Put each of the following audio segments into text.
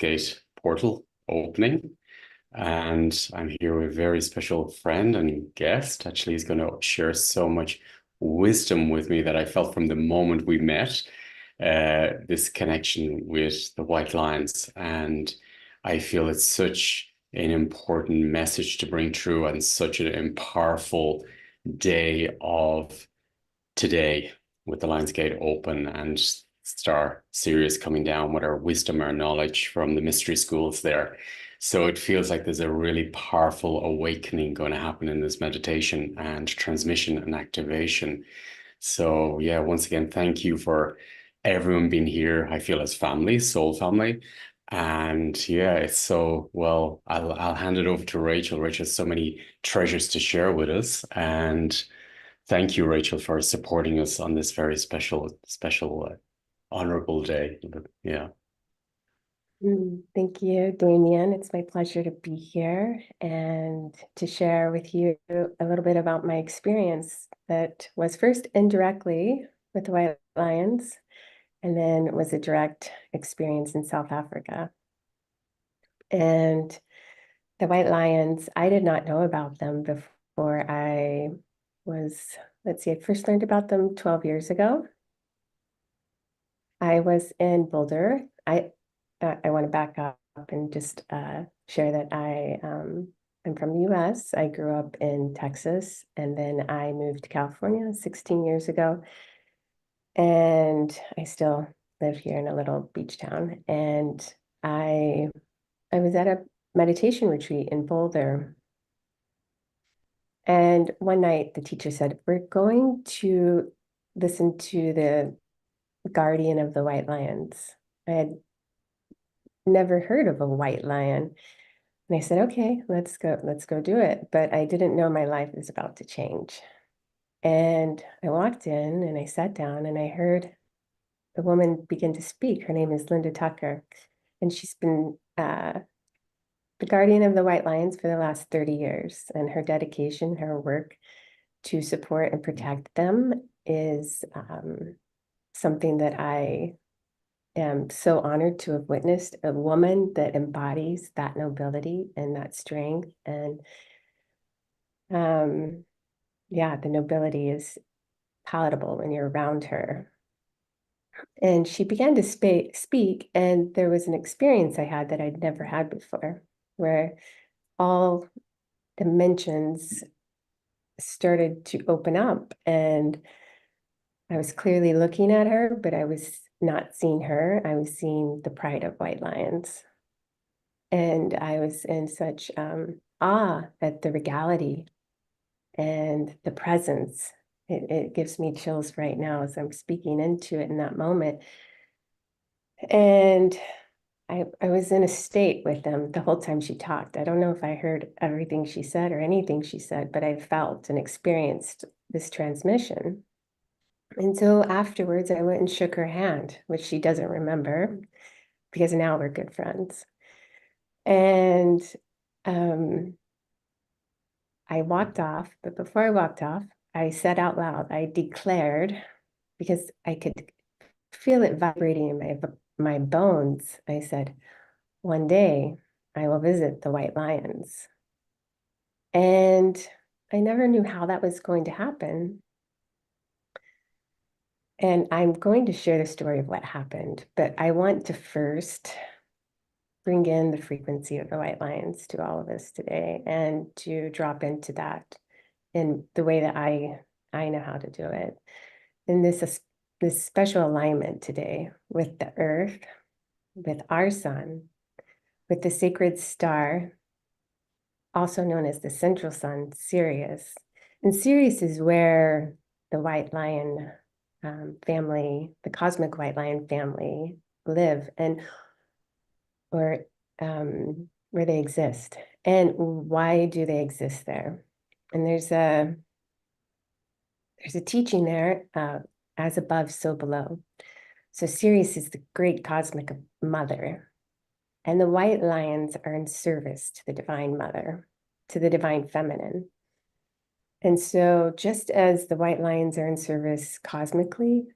gate portal opening. And I'm here with a very special friend and guest. Actually, he's going to share so much wisdom with me that I felt from the moment we met, this connection with the White Lions. And I feel it's such an important message to bring through and such a powerful day of today with the Lionsgate open and Star series coming down with our wisdom, our knowledge from the mystery schools there. So it feels like there's a really powerful awakening going to happen in this meditation and transmission and activation. So yeah, once again, thank you for everyone being here. I feel as family, soul family. And yeah, it's so well, I'll hand it over to Rachel. Rachel has so many treasures to share with us. And thank you, Rachel, for supporting us on this very special, honorable day. Yeah. Thank you, Damien. It's my pleasure to be here and to share with you a little bit about my experience that was first indirectly with the White Lions, and then it was a direct experience in South Africa. And the White Lions, I did not know about them before I was, let's see, I first learned about them 12 years ago. I was in Boulder. I want to back up and just share that I'm from the US. I grew up in Texas, and then I moved to California 16 years ago. And I still live here in a little beach town. And I I was at a meditation retreat in Boulder. And one night the teacher said, "We're going to listen to the guardian of the white lions." I had never heard of a white lion. And I said, "Okay, let's go do it." But I didn't know my life was about to change. And I walked in and I sat down and I heard the woman begin to speak. Her name is Linda Tucker, and she's been the guardian of the White Lions for the last 30 years. And her dedication, her work to support and protect them is something that I am so honored to have witnessed, a woman that embodies that nobility and that strength. And yeah, the nobility is palatable when you're around her. And she began to speak, and there was an experience I had that I'd never had before, where all dimensions started to open up. And I was clearly looking at her, but I was not seeing her. I was seeing the pride of white lions. And I was in such awe at the regality and the presence. It gives me chills right now as I'm speaking into it in that moment. And I was in a state with them the whole time she talked. I don't know if I heard everything she said or anything she said, but I felt and experienced this transmission. And so afterwards, I went and shook her hand, which she doesn't remember because now we're good friends. And I walked off, but before I walked off, I said out loud, I declared, because I could feel it vibrating in my bones. I said, "One day I will visit the White Lions." And I never knew how that was going to happen. And I'm going to share the story of what happened, but I want to first bring in the frequency of the white lions to all of us today and to drop into that in the way that I know how to do it. And this special alignment today with the earth, with our sun, with the sacred star, also known as the central sun, Sirius. And Sirius is where the white lion family, the cosmic white lion family live, and or where they exist. And why do they exist there? And there's a teaching there, as above, so below. So Sirius is the great cosmic mother, and the white lions are in service to the divine mother, to the divine feminine. And so just as the white lions are in service cosmically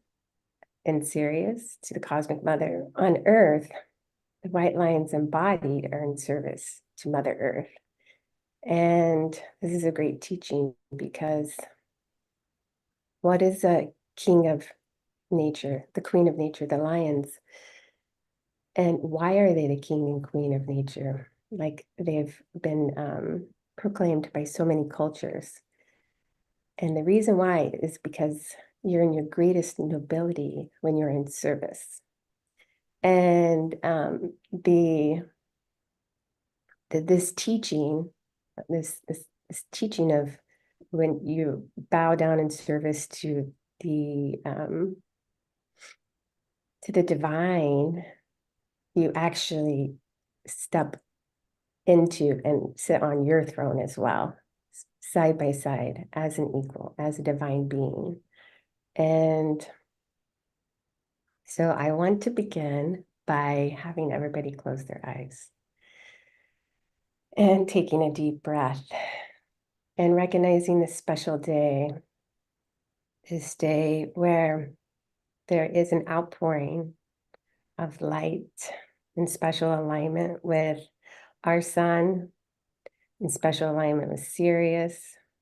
and Sirius to the cosmic mother on Earth, the white lions embodied are in service to Mother Earth. And this is a great teaching because what is a king of nature, the queen of nature, the lions? And why are they the king and queen of nature? Like they've been proclaimed by so many cultures. And the reason why is because you're in your greatest nobility when you're in service. And this teaching, this teaching of when you bow down in service to the divine, you actually step into and sit on your throne as well, side by side, as an equal, as a divine being. And so I want to begin by having everybody close their eyes and taking a deep breath and recognizing this special day, this day where there is an outpouring of light in special alignment with our sun, in special alignment with Sirius,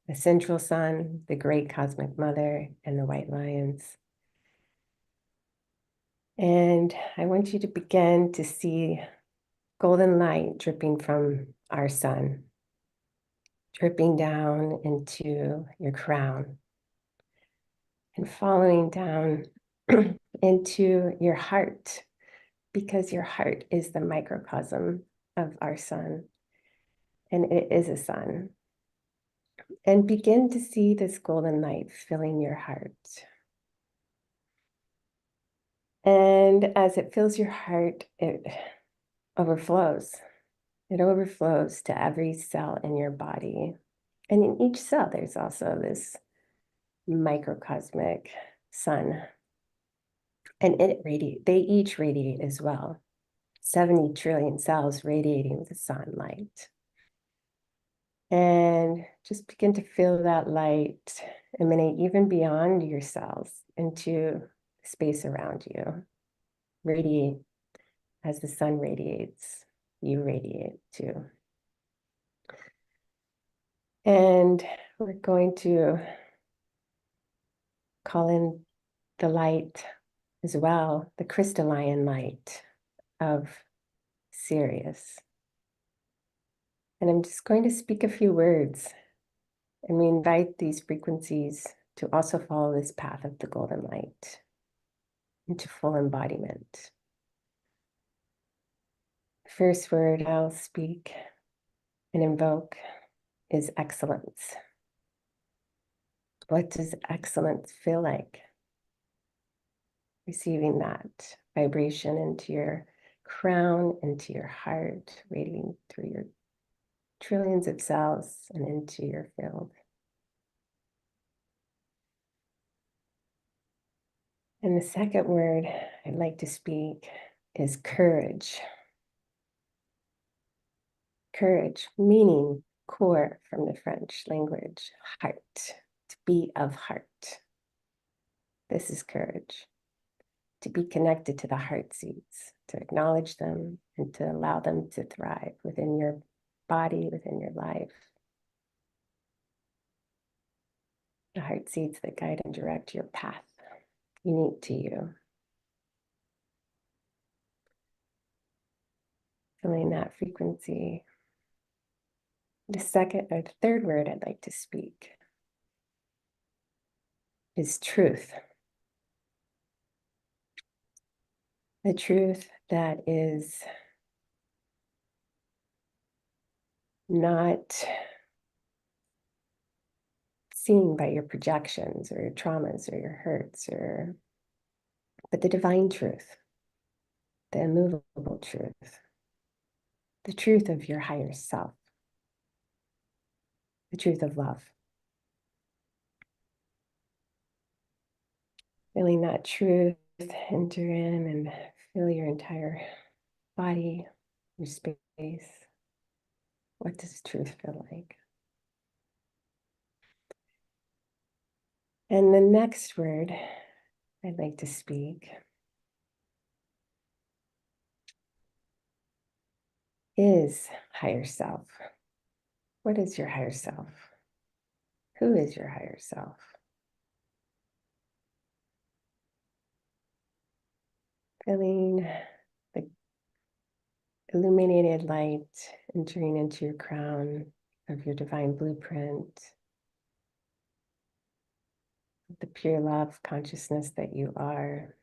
the central sun, the great cosmic mother, and the white lions. And I want you to begin to see golden light dripping from our sun, dripping down into your crown and following down into your heart, because your heart is the microcosm of our sun, and it is a sun. And begin to see this golden light filling your heart. And as it fills your heart, it overflows. It overflows to every cell in your body. And in each cell, there's also this microcosmic sun. And they each radiate as well. 70 trillion cells radiating with the sunlight. And just begin to feel that light emanate even beyond your cells into the space around you. Radiate as the sun radiates, you radiate too. And we're going to call in the light as well, the crystalline light of Sirius. And I'm just going to speak a few words, and we invite these frequencies to also follow this path of the golden light into full embodiment. The first word I'll speak and invoke is excellence. What does excellence feel like? Receiving that vibration into your crown, into your heart, radiating through your trillions of cells and into your field. And the second word I'd like to speak is courage. Courage, meaning core from the French language, heart, to be of heart. This is courage, to be connected to the heart seeds, to acknowledge them and to allow them to thrive within your body, within your life. The heart seeds that guide and direct your path, unique to you. Feeling that frequency. The second or the third word I'd like to speak is truth. The truth that is not seen by your projections or your traumas or your hurts, but the divine truth, the immovable truth, the truth of your higher self, the truth of love. Feeling that truth enter in and fill your entire body, your space. What does truth feel like? And the next word I'd like to speak is higher self? What is your higher self? Who is your higher self? Feeling the illuminated light entering into your crown of your divine blueprint, the pure love consciousness that you are,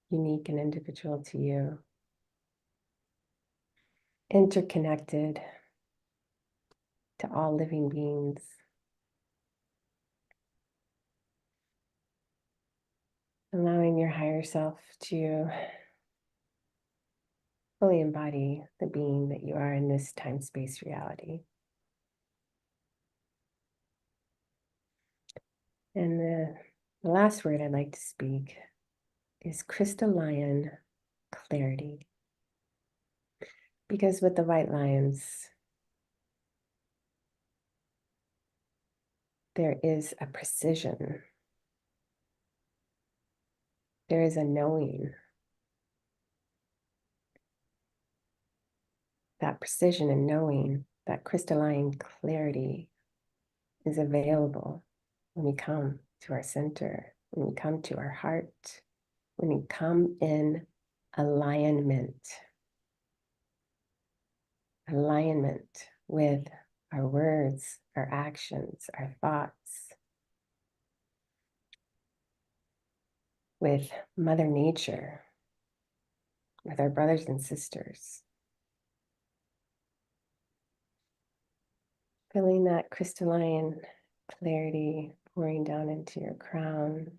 unique and individual to you, interconnected to all living beings. Allowing your higher self to fully embody the being that you are in this time-space reality. And the last word I'd like to speak is crystalline clarity. Because with the white lions, there is a precision. There is a knowing. That precision and knowing, that crystalline clarity is available when we come to our center, when we come to our heart, when we come in alignment. Alignment with our words, our actions, our thoughts, with Mother Nature, with our brothers and sisters. Feeling that crystalline clarity pouring down into your crown.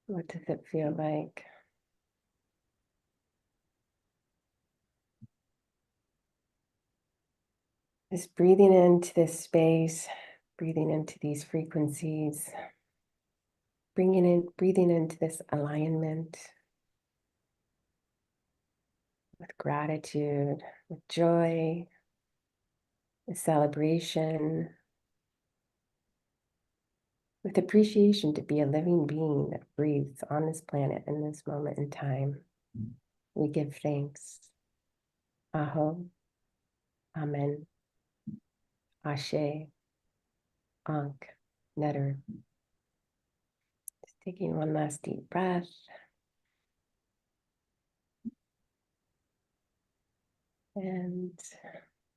What does it feel like? Just breathing into this space, breathing into these frequencies, breathing into this alignment with gratitude, with joy, with celebration, with appreciation to be a living being that breathes on this planet in this moment in time. We give thanks. Aho, Amen, Ashe, Ankh, Netter. Just taking one last deep breath. And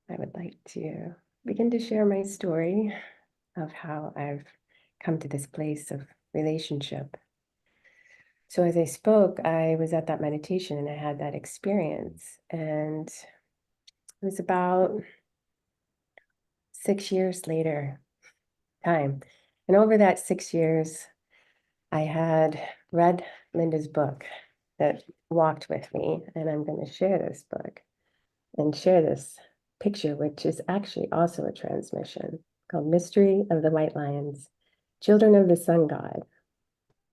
I would like to begin to share my story of how I've come to this place of relationship. So as I spoke, I was at that meditation and I had that experience. And it was about 6 years later time. And over that 6 years, I had read Linda's book that walked with me. And I'm going to share this book and share this picture, which is actually also a transmission called Mystery of the White Lions, Children of the Sun God.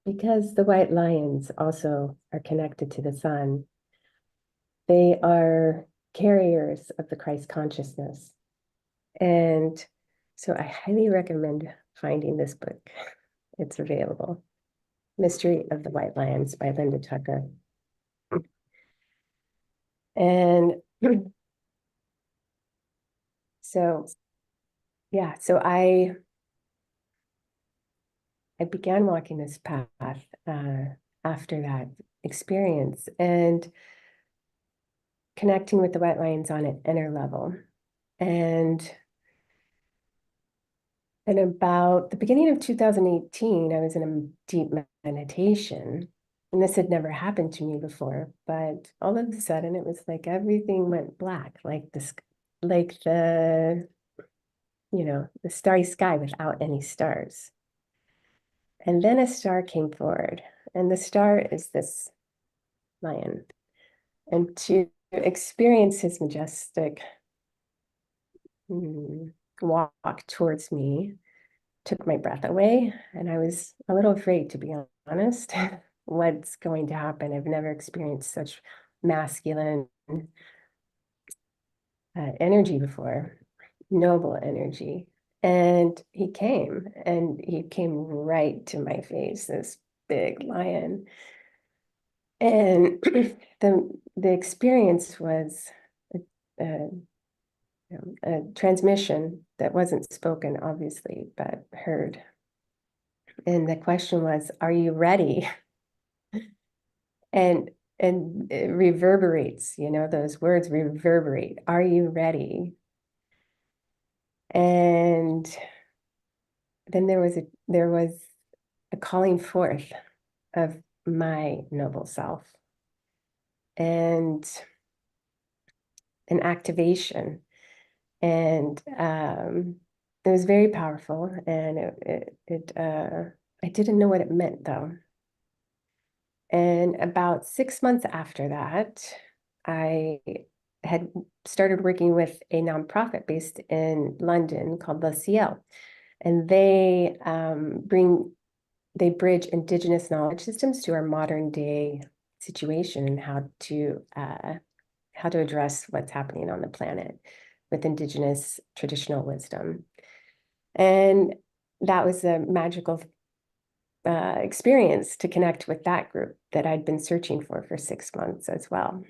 Because the white lions also are connected to the sun, they are carriers of the Christ consciousness. And so I highly recommend finding this book. It's available. Mystery of the White Lions by Linda Tucker. And so, yeah, so I began walking this path after that experience and connecting with the white lions on an inner level. And at about the beginning of 2018, I was in a deep meditation, and this had never happened to me before, but all of a sudden it was like everything went black, like this, like the starry sky without any stars. And then a star came forward, and the star is this lion. And to experience his majestic walk towards me took my breath away, and I was a little afraid, to be honest, what's going to happen. I've never experienced such masculine energy before, noble energy. And he came right to my face, this big lion. And the the experience was a, a, a transmission that wasn't spoken, obviously, but heard. And the question was, are you ready? And it reverberates, those words reverberate. Are you ready? And then there was a calling forth of my noble self and an activation. And it was very powerful. And I didn't know what it meant though. And about 6 months after that, I had started working with a nonprofit based in London called the CL. And they bridge indigenous knowledge systems to our modern day situation and how to address what's happening on the planet with indigenous traditional wisdom. And that was a magical experience to connect with that group that I'd been searching for 6 months as well.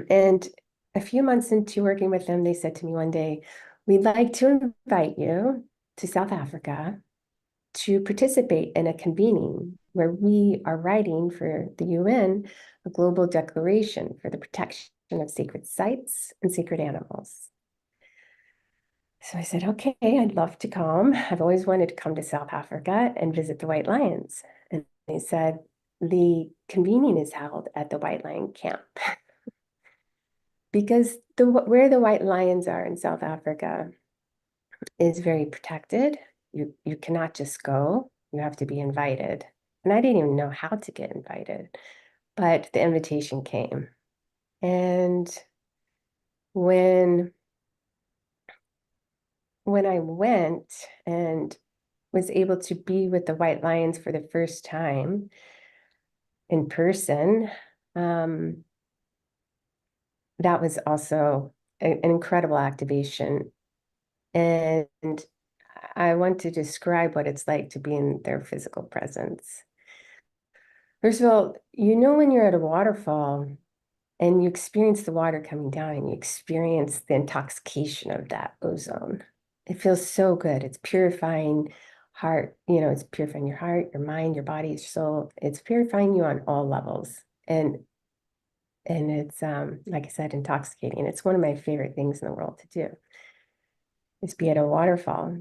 And a few months into working with them, they said to me one day, we'd like to invite you to South Africa to participate in a convening where we are writing for the UN a global declaration for the protection of sacred sites and sacred animals. So I said, okay, I'd love to come. I've always wanted to come to South Africa and visit the White Lions. And they said, the convening is held at the White Lion camp. Because where the White Lions are in South Africa is very protected. You cannot just go. You have to be invited. And I didn't even know how to get invited, but the invitation came. And when I went and was able to be with the White Lions for the first time in person, that was also an incredible activation. And I want to describe what it's like to be in their physical presence. First of all, when you're at a waterfall and you experience the water coming down and you experience the intoxication of that ozone, it feels so good. It's purifying it's purifying your heart, your mind, your body, your soul. It's purifying you on all levels. And it's, like I said, intoxicating. It's one of my favorite things in the world to do, is be at a waterfall.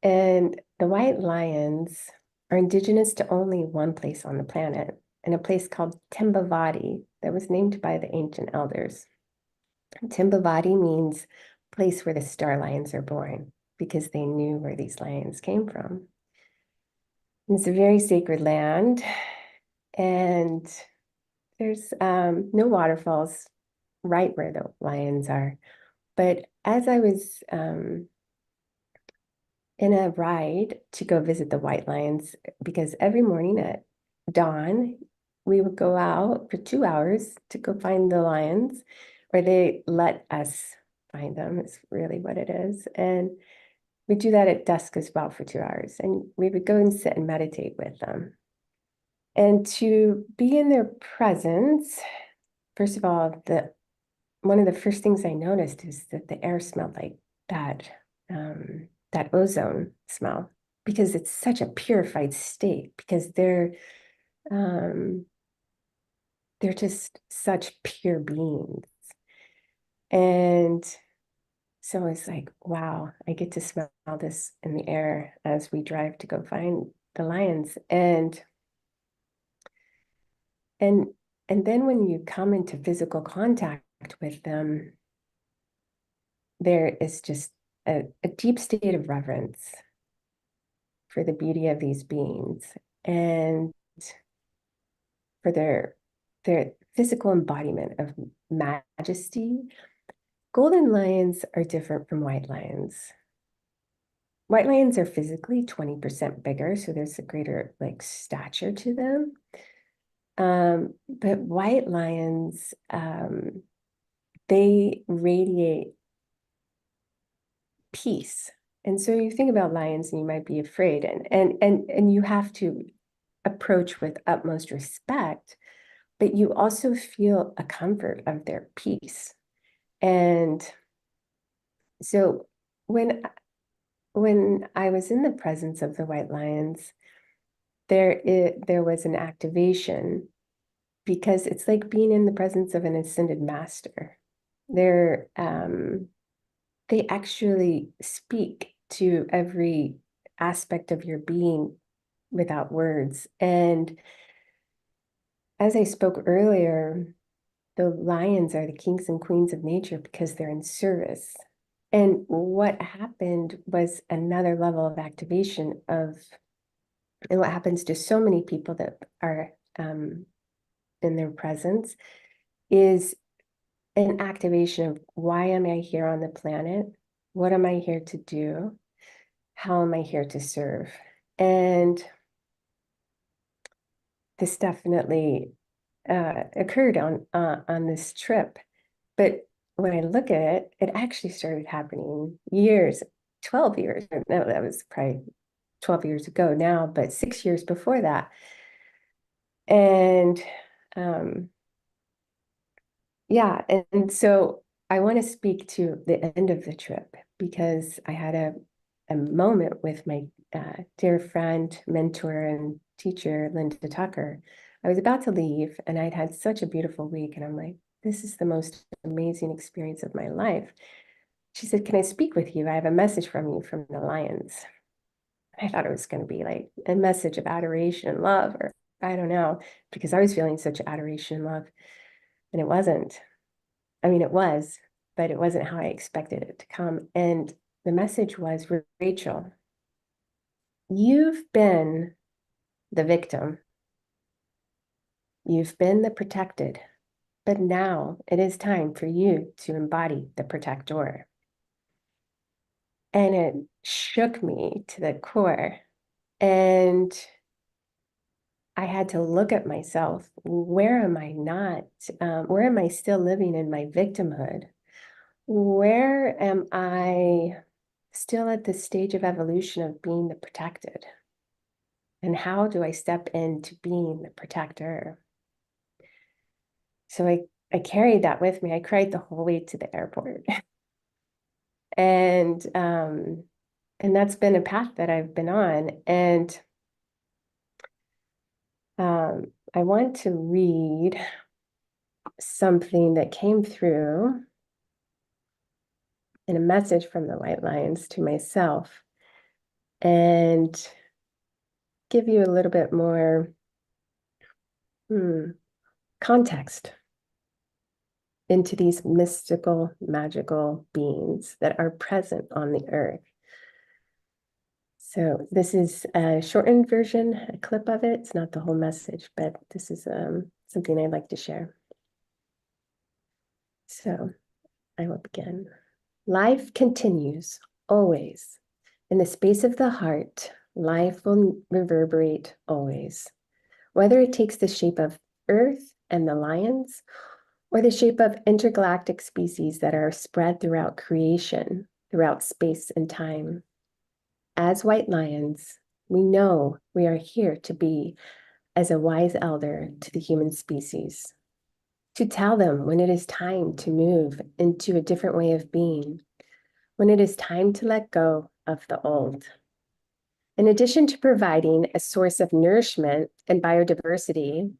And the White Lions are indigenous to only one place on the planet, in a place called Timbavati that was named by the ancient elders. Timbavati means place where the star lions are born, because they knew where these lions came from. And it's a very sacred land, and there's no waterfalls right where the lions are. But as I was in a ride to go visit the White Lions, because every morning at dawn, we would go out for 2 hours to go find the lions, or they let us find them, is really what it is. And we do that at dusk as well for 2 hours. And we would go and sit and meditate with them. And to be in their presence, first of all, one of the first things I noticed is that the air smelled like that ozone smell, because it's such a purified state, because they're just such pure beings. And so it's like, wow, I get to smell this in the air as we drive to go find the lions. And then when you come into physical contact with them, there is just a deep state of reverence for the beauty of these beings and for their physical embodiment of majesty. Golden lions are different from white lions. White lions are physically 20% bigger, so there's a greater stature to them. But white lions, they radiate peace. And so you think about lions and you might be afraid, and you have to approach with utmost respect, but you also feel a comfort of their peace. And so when I was in the presence of the white lions, there was an activation because it's like being in the presence of an ascended master. They're they actually speak to every aspect of your being without words. And as I spoke earlier, the lions are the kings and queens of nature because they're in service. And what happened was another level of activation of, and what happens to so many people that are in their presence is an activation of why am I here on the planet? What am I here to do? How am I here to serve? And this definitely occurred on this trip. But when I look at it, it actually started happening 12 years. No, that was probably 12 years ago now, but 6 years before that. And um, yeah, and so I want to speak to the end of the trip because I had a moment with my dear friend, mentor, and teacher, Linda Tucker. I was about to leave, and I'd had such a beautiful week, and I'm like, this is the most amazing experience of my life. She said, "Can I speak with you? I have a message from you from the Lions." And I thought it was going to be like a message of adoration and love, or I don't know, because I was feeling such adoration and love, and it wasn't. I mean, it was, but it wasn't how I expected it to come. And the message was, Rachel, you've been the victim, you've been the protected, but now it is time for you to embody the protector. And it shook me to the core. And I had to look at myself. Where am I not? Where am I still living in my victimhood? Where am I still at the stage of evolution of being the protected? And how do I step into being the protector? So I carried that with me. I cried the whole way to the airport. And that's been a path that I've been on. And I want to read something that came through in a message from the White Lions to myself and give you a little bit more context into these mystical, magical beings that are present on the earth. So this is a shortened version, a clip of it. It's not the whole message, but this is something I'd like to share. So I will begin. Life continues always. In the space of the heart, life will reverberate always. Whether it takes the shape of Earth and the lions, or the shape of intergalactic species that are spread throughout creation, throughout space and time. As white lions, we know we are here to be as a wise elder to the human species, to tell them when it is time to move into a different way of being, when it is time to let go of the old. In addition to providing a source of nourishment and biodiversity,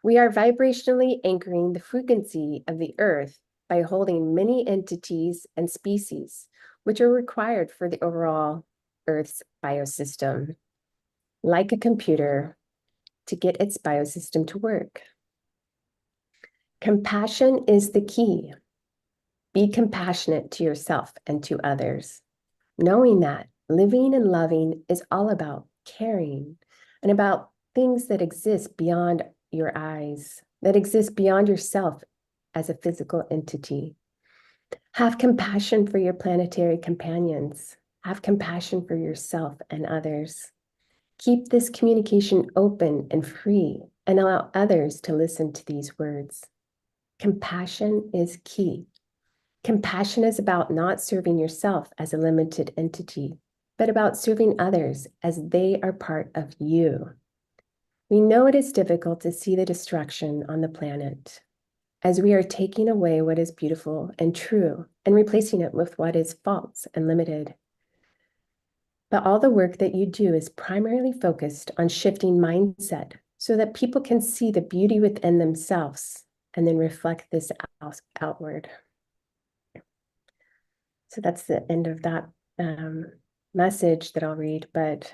we are vibrationally anchoring the frequency of the earth by holding many entities and species, which are required for the overall Earth's biosystem, like a computer, to get its biosystem to work. Compassion is the key. Be compassionate to yourself and to others, knowing that living and loving is all about caring and about things that exist beyond your eyes, that exist beyond yourself as a physical entity. Have compassion for your planetary companions. Have compassion for yourself and others. Keep this communication open and free and allow others to listen to these words. Compassion is key. Compassion is about not serving yourself as a limited entity, but about serving others as they are part of you. We know it is difficult to see the destruction on the planet as we are taking away what is beautiful and true and replacing it with what is false and limited. But all the work that you do is primarily focused on shifting mindset so that people can see the beauty within themselves and then reflect this outward. So that's the end of that message that I'll read. But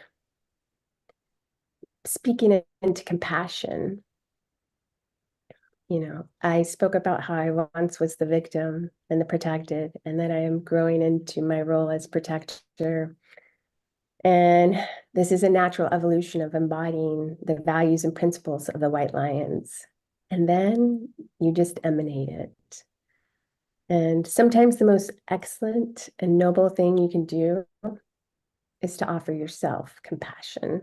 speaking into compassion, I spoke about how I once was the victim and the protected, and that I am growing into my role as protector. And this is a natural evolution of embodying the values and principles of the white lions. And then you just emanate it. And sometimes the most excellent and noble thing you can do is to offer yourself compassion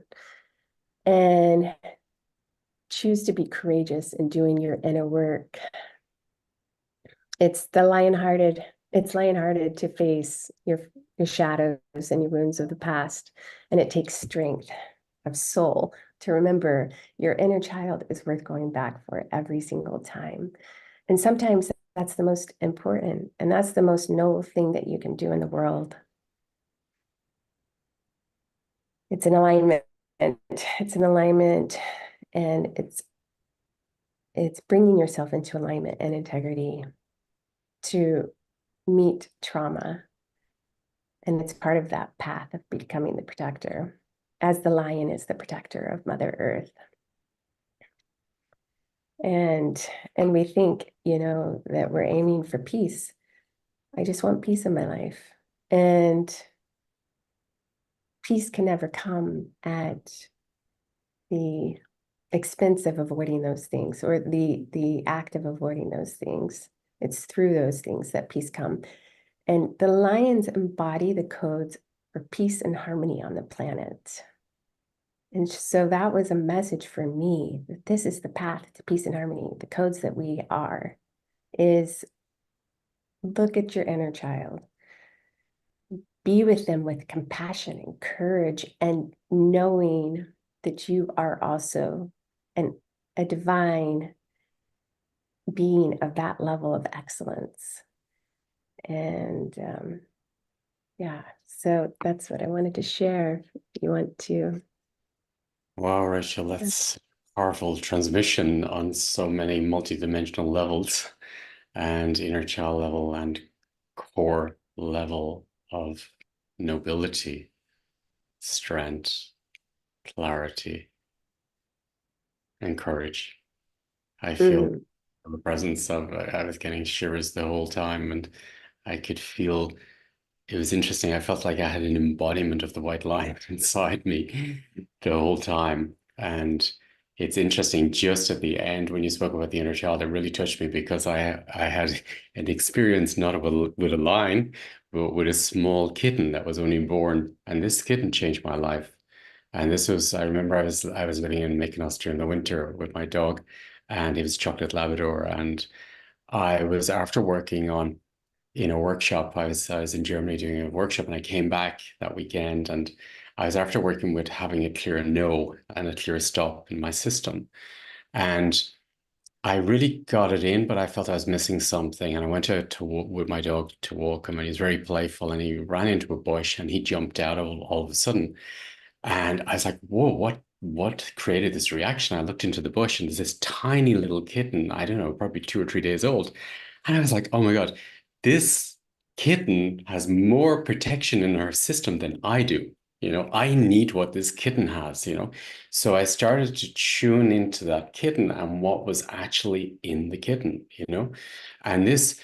and choose to be courageous in doing your inner work. It's lionhearted to face your shadows and your wounds of the past. And it takes strength of soul to remember your inner child is worth going back for every single time. And sometimes that's the most important, and that's the most noble thing that you can do in the world. It's an alignment. It's an alignment, and it's bringing yourself into alignment and integrity to meet trauma. And it's part of that path of becoming the protector, as the lion is the protector of Mother Earth. And we think, that we're aiming for peace. I just want peace in my life. And peace can never come at the expense of avoiding those things, or the act of avoiding those things. It's through those things that peace comes. And the lions embody the codes for peace and harmony on the planet. And so that was a message for me, that this is the path to peace and harmony. The codes that we are is look at your inner child. Be with them with compassion and courage, and knowing that you are also a divine being of that level of excellence. And yeah, so that's what I wanted to share. If you want to. Wow, Rachel, that's powerful transmission on so many multidimensional levels and inner child level and core level of nobility, strength, clarity, and courage. I feel Mm. the presence of, I was getting shivers the whole time, and I could feel it was interesting. I felt like I had an embodiment of the white lion inside me the whole time. And it's interesting, just at the end, when you spoke about the inner child, it really touched me because I had an experience not with a lion, but with a small kitten that was only born. And this kitten changed my life. And this was, I remember I was living in Mykonos during the winter with my dog, and he was chocolate Labrador. And I was after working on in a workshop. I was in Germany doing a workshop, and I came back that weekend, and I was after working with having a clear no and a clear stop in my system. And I really got it in, but I felt I was missing something. And I went with my dog to walk him, and he was very playful, and he ran into a bush, and he jumped out all of a sudden. And I was like, whoa, what created this reaction? I looked into the bush, and there's this tiny little kitten, I don't know, probably 2 or 3 days old. And I was like, oh my God, this kitten has more protection in her system than I do. I need what this kitten has. So I started to tune into that kitten and what was actually in the kitten. And this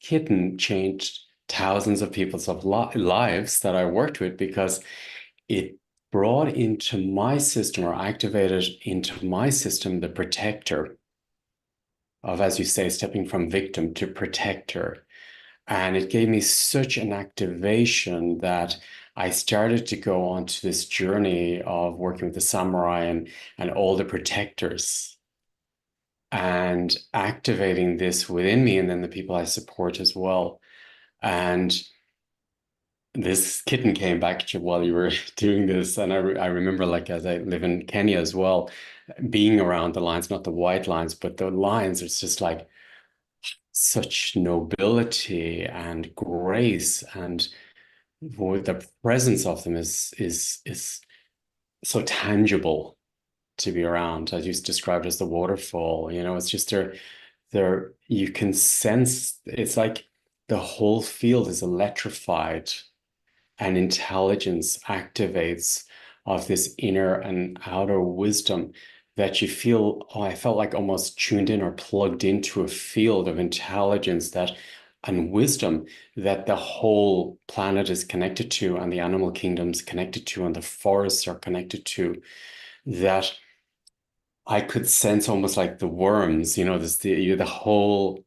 kitten changed thousands of people's lives that I worked with, because it brought into my system, or activated into my system, the protector of, as you say, stepping from victim to protector. And it gave me such an activation that I started to go on to this journey of working with the samurai and all the protectors, and activating this within me, and then the people I support as well. And this kitten came back to while you were doing this, and I remember, like, as I live in Kenya as well, being around the lions, not the white lions, but the lions. It's just like such nobility and grace, and the presence of them is so tangible to be around. As you described as the waterfall, it's just there you can sense it's like the whole field is electrified and intelligence activates of this inner and outer wisdom that you feel, oh, I felt like almost tuned in or plugged into a field of intelligence that and wisdom that the whole planet is connected to, and the animal kingdom's connected to, and the forests are connected to, that I could sense almost like the worms, the whole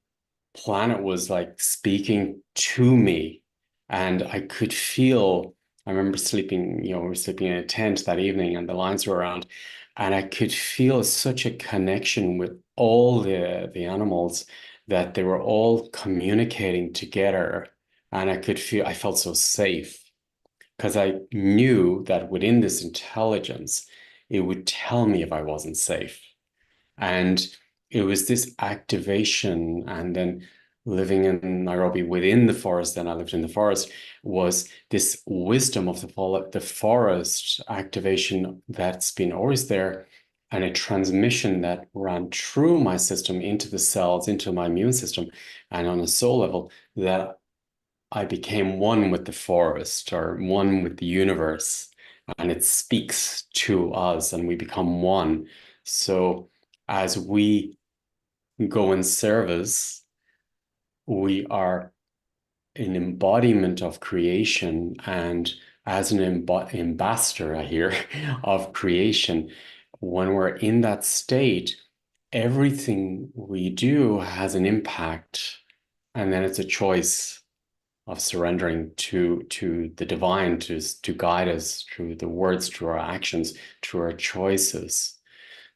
planet was like speaking to me, and I could feel. I remember sleeping, we were sleeping in a tent that evening, and the lions were around, and I could feel such a connection with all the animals, that they were all communicating together, and I felt so safe because I knew that within this intelligence, it would tell me if I wasn't safe. And it was this activation, and then living in Nairobi within the forest, then I lived in the forest, was this wisdom of the forest activation that's been always there, and a transmission that ran through my system into the cells, into my immune system, and on a soul level, that I became one with the forest or one with the universe, and it speaks to us, and we become one. So as we go in service, we are an embodiment of creation, and as an ambassador, I hear, of creation, when we're in that state, everything we do has an impact, and then it's a choice of surrendering to the divine to guide us through the words, through our actions, through our choices.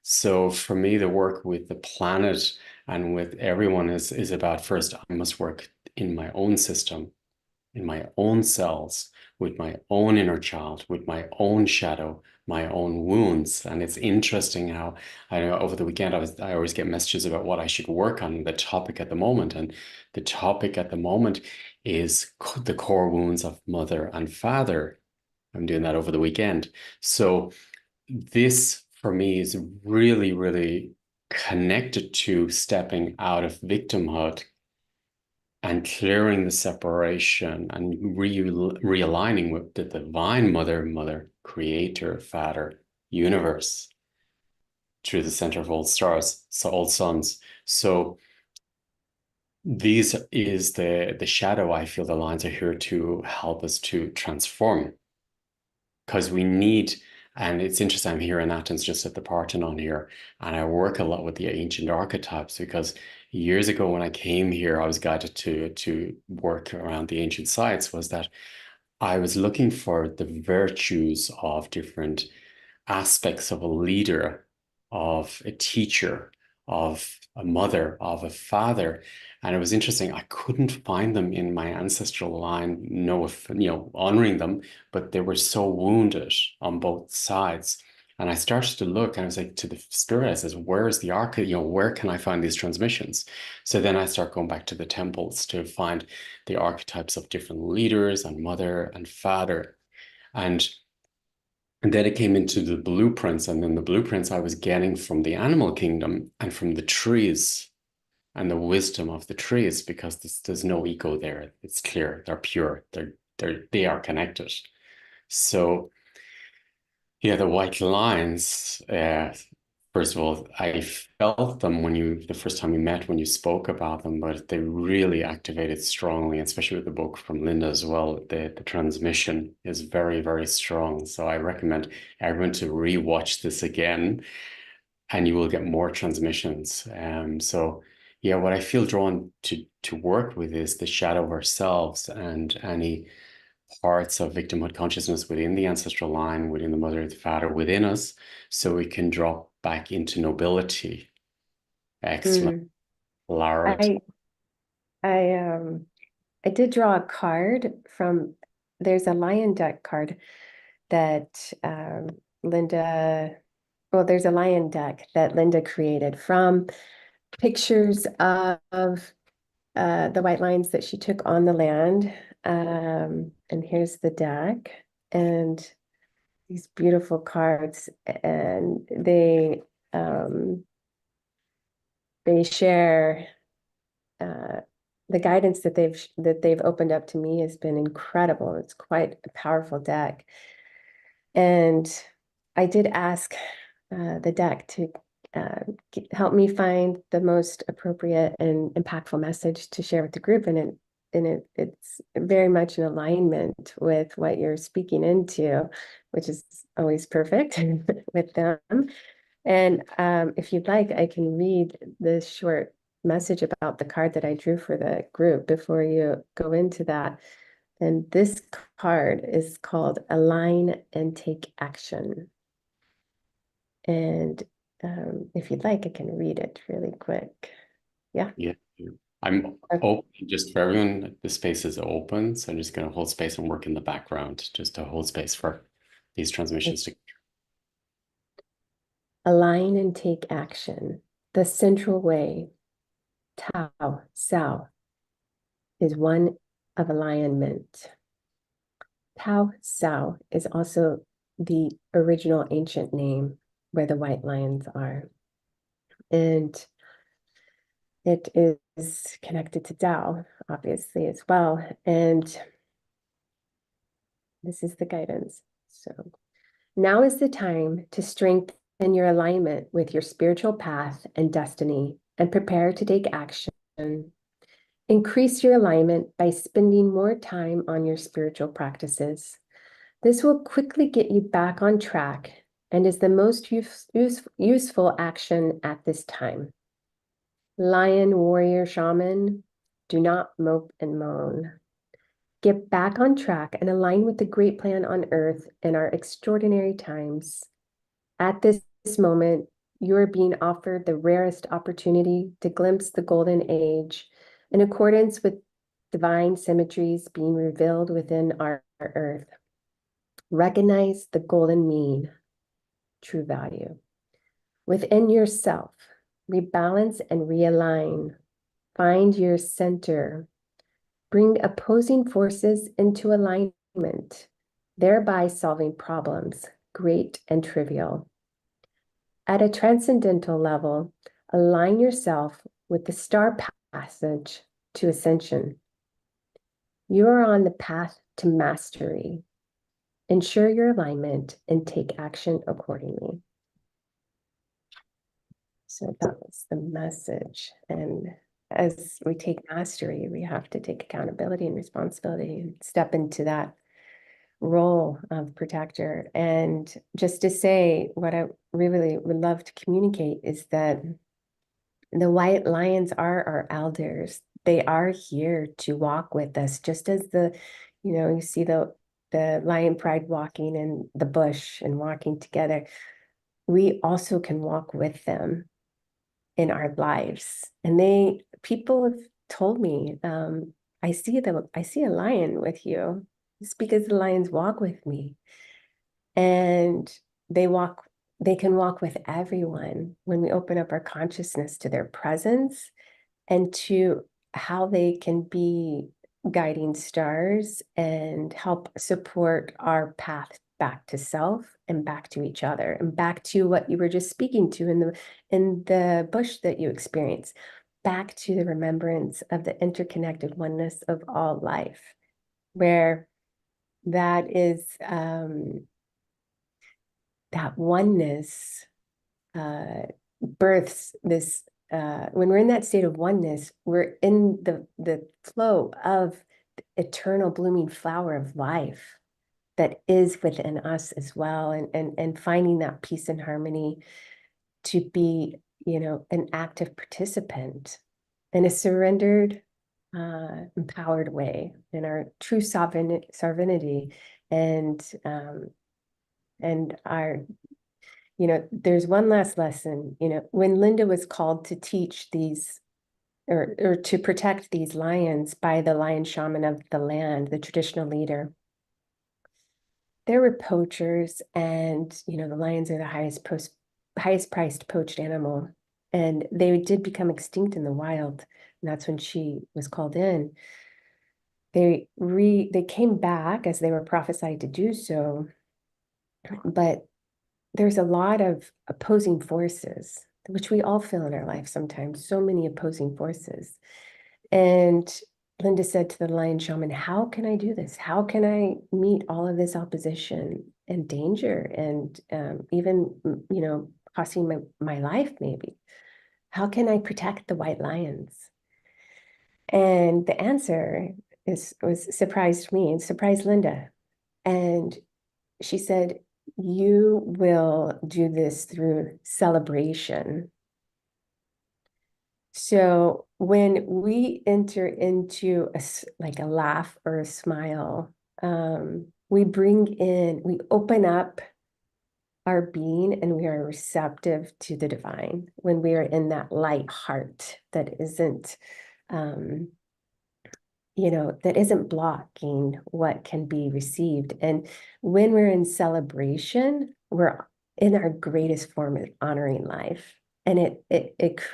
So for me, the work with the planet and with everyone is about, first, I must work in my own system, in my own cells, with my own inner child, with my own shadow, my own wounds. And it's interesting how I know over the weekend I always get messages about what I should work on, the topic at the moment. And the topic at the moment is the core wounds of mother and father. I'm doing that over the weekend. So this for me is really, really connected to stepping out of victimhood and clearing the separation and realigning with the divine mother, creator, father, universe through the center of all stars, so all suns. So these is the shadow. I feel the lines are here to help us to transform, because we need, and it's interesting, I'm here in Athens, just at the Parthenon here, and I work a lot with the ancient archetypes, because years ago when I came here, I was guided to work around the ancient sites, was that I was looking for the virtues of different aspects of a leader, of a teacher, of a mother, of a father. And it was interesting. I couldn't find them in my ancestral line, no, if, honoring them, but they were so wounded on both sides. And I started to look, and I was like, to the spirit, I says, where's the arc? Where can I find these transmissions? So then I start going back to the temples to find the archetypes of different leaders and mother and father. And then it came into the blueprints, and then the blueprints I was getting from the animal kingdom and from the trees and the wisdom of the trees, because there's no ego there. It's clear, they're pure, they are connected. So yeah, the white lines. First of all, I felt them the first time we met, when you spoke about them, but they really activated strongly, especially with the book from Linda as well. The transmission is very, very strong. So I recommend everyone to rewatch this again, and you will get more transmissions. So yeah, what I feel drawn to work with is the shadow of ourselves, and any parts of victimhood consciousness within the ancestral line, within the mother and the father, within us, so we can drop back into nobility, excellence, Mm. clarity. I I um I did draw a card from there's a lion deck card that Linda, well, there's a lion deck that Linda created from pictures of the white lions that she took on the land. And here's the deck and these beautiful cards, and they share the guidance that they've opened up to me has been incredible. It's quite a powerful deck. And I did ask the deck to help me find the most appropriate and impactful message to share with the group. And it's very much in alignment with what you're speaking into, which is always perfect with them. And if you'd like, I can read this short message about the card that I drew for the group before you go into that. And this card is called Align and Take Action. And if you'd like, I can read it really quick. Yeah. Yeah. I'm Okay. open just for everyone. The space is open, so I'm just going to hold space and work in the background just to hold space for these transmissions to. Align and take action. The central way, Tao, Sao, is one of alignment. Tao Sao is also the original ancient name where the white lions are. And it is connected to Tao, obviously, as well. And this is the guidance. So now is the time to strengthen your alignment with your spiritual path and destiny and prepare to take action. Increase your alignment by spending more time on your spiritual practices. This will quickly get you back on track and is the most useful action at this time. Lion, warrior, shaman, do not mope and moan. Get back on track and align with the great plan on earth in our extraordinary times. At this moment, you are being offered the rarest opportunity to glimpse the golden age in accordance with divine symmetries being revealed within our earth. Recognize the golden mean, true value. Within yourself, rebalance and realign. Find your center. Bring opposing forces into alignment, thereby solving problems, great and trivial. At a transcendental level, align yourself with the star passage to ascension. You are on the path to mastery. Ensure your alignment and take action accordingly. So that was the message. And as we take mastery, we have to take accountability and responsibility and step into that role of protector. And just to say, what I really would love to communicate is that the white lions are our elders. They are here to walk with us, just as you see the lion pride walking in the bush and walking together. We also can walk with them in our lives. And people have told me, I see a lion with you. It's because the lions walk with me. And they can walk with everyone when we open up our consciousness to their presence and to how they can be guiding stars and help support our path back to self and back to each other and back to what you were just speaking to in the bush that you experienced, back to the remembrance of the interconnected oneness of all life, where that is that oneness births this. When we're in that state of oneness, we're in the flow of the eternal blooming flower of life that is within us as well, and finding that peace and harmony to be, an active participant in a surrendered, empowered way in our true sovereignty and our there's one last lesson. When Linda was called to teach these or to protect these lions by the lion shaman of the land, the traditional leader, there were poachers, and the lions are the highest priced poached animal, and they did become extinct in the wild, and that's when she was called in. They came back as they were prophesied to do so, but there's a lot of opposing forces, which we all feel in our life sometimes, so many opposing forces. And Linda said to the lion shaman, how can I do this? How can I meet all of this opposition and danger and even, costing my life maybe? How can I protect the white lions? And the answer was surprised me and surprised Linda. And she said, you will do this through celebration. So when we enter into like a laugh or a smile, we open up our being, and we are receptive to the divine when we are in that light heart that isn't, that isn't blocking what can be received. And when we're in celebration, we're in our greatest form of honoring life. And it's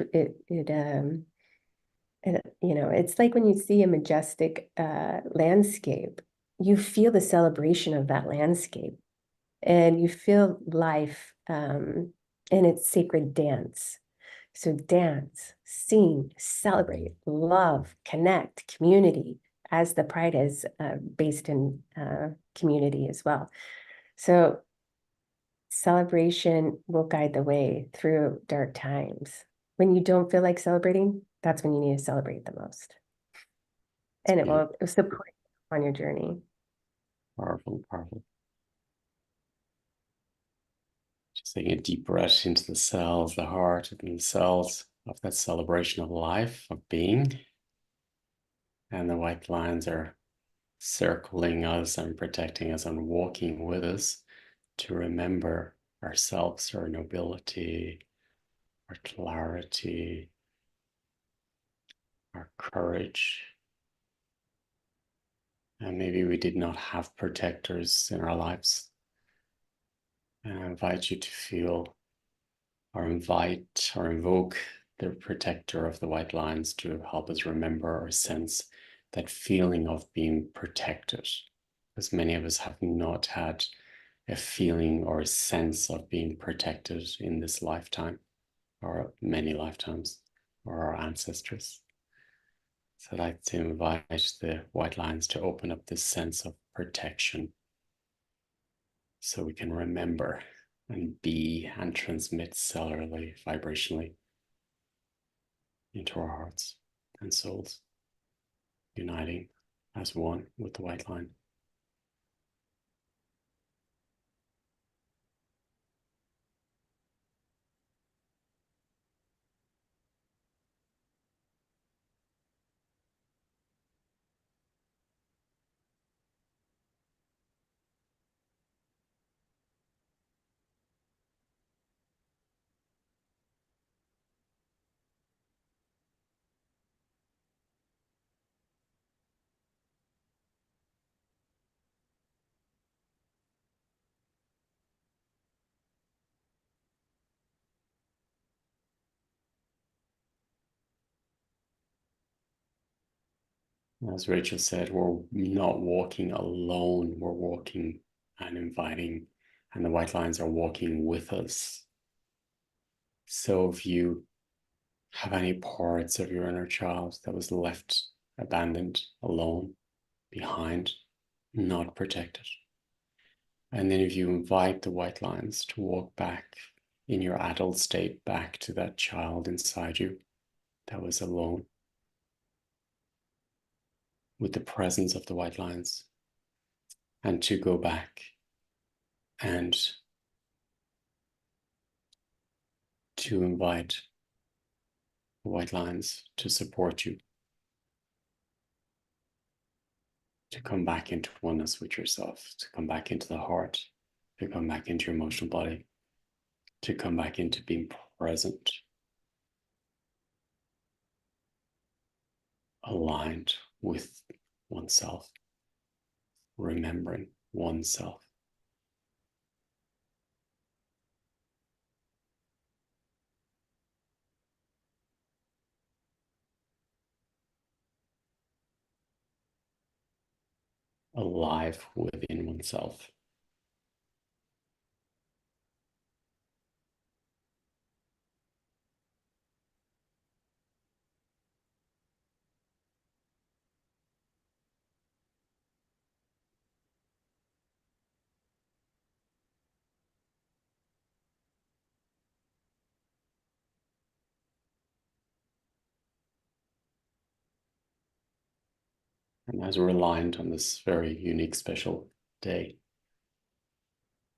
like when you see a majestic landscape, you feel the celebration of that landscape, and you feel life in its sacred dance. So dance, sing, celebrate, love, connect, community, as the pride is based in community as well. So celebration will guide the way through dark times. When you don't feel like celebrating, that's when you need to celebrate the most. And it will support you on your journey. Powerful, powerful. Just taking a deep breath into the cells, the heart, and the cells of that celebration of life, of being. And the white lines are circling us and protecting us and walking with us to remember ourselves, our nobility, our clarity, our courage. And maybe we did not have protectors in our lives. And I invite you to feel or invite or invoke the protector of the white lines to help us remember or sense that feeling of being protected. Because many of us have not had a feeling or a sense of being protected in this lifetime or many lifetimes or our ancestors. So I'd like to invite the white lines to open up this sense of protection so we can remember and be and transmit cellularly, vibrationally into our hearts and souls, uniting as one with the white line. As Rachel said, we're not walking alone, we're walking and inviting, and the white lines are walking with us. So if you have any parts of your inner child that was left abandoned, alone, behind, not protected, and then if you invite the white lines to walk back in your adult state back to that child inside you that was alone, with the presence of the white lines, and to go back and to invite the white lines to support you, to come back into oneness with yourself, to come back into the heart, to come back into your emotional body, to come back into being present, aligned with oneself, remembering oneself. alive within oneself. And as we're aligned on this very unique, special day,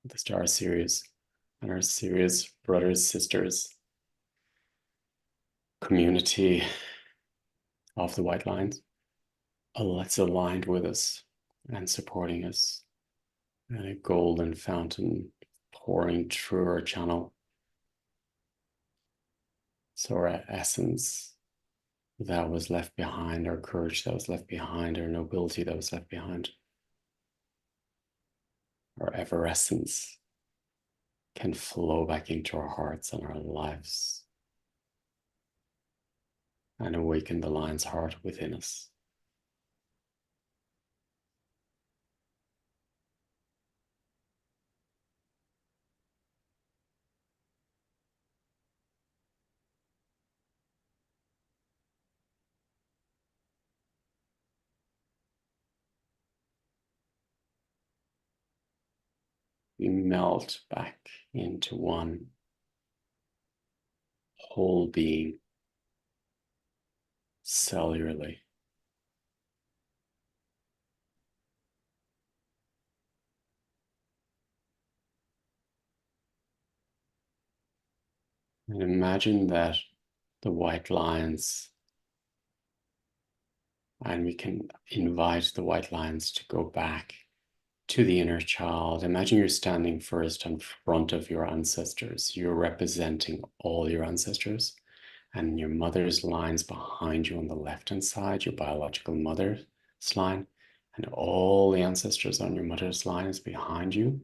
the Star Series and our Sirius brothers, sisters, community of the White Lines, that's aligned with us and supporting us, and a golden fountain pouring through our channel. So our essence that was left behind, our courage that was left behind, our nobility that was left behind, our everessence can flow back into our hearts and our lives and awaken the lion's heart within us. We melt back into one whole being cellularly. And imagine that the white lions, and we can invite the white lions to go back to the inner child. Imagine you're standing first in front of your ancestors. You're representing all your ancestors, and your mother's line's behind you on the left-hand side, your biological mother's line, and all the ancestors on your mother's line is behind you.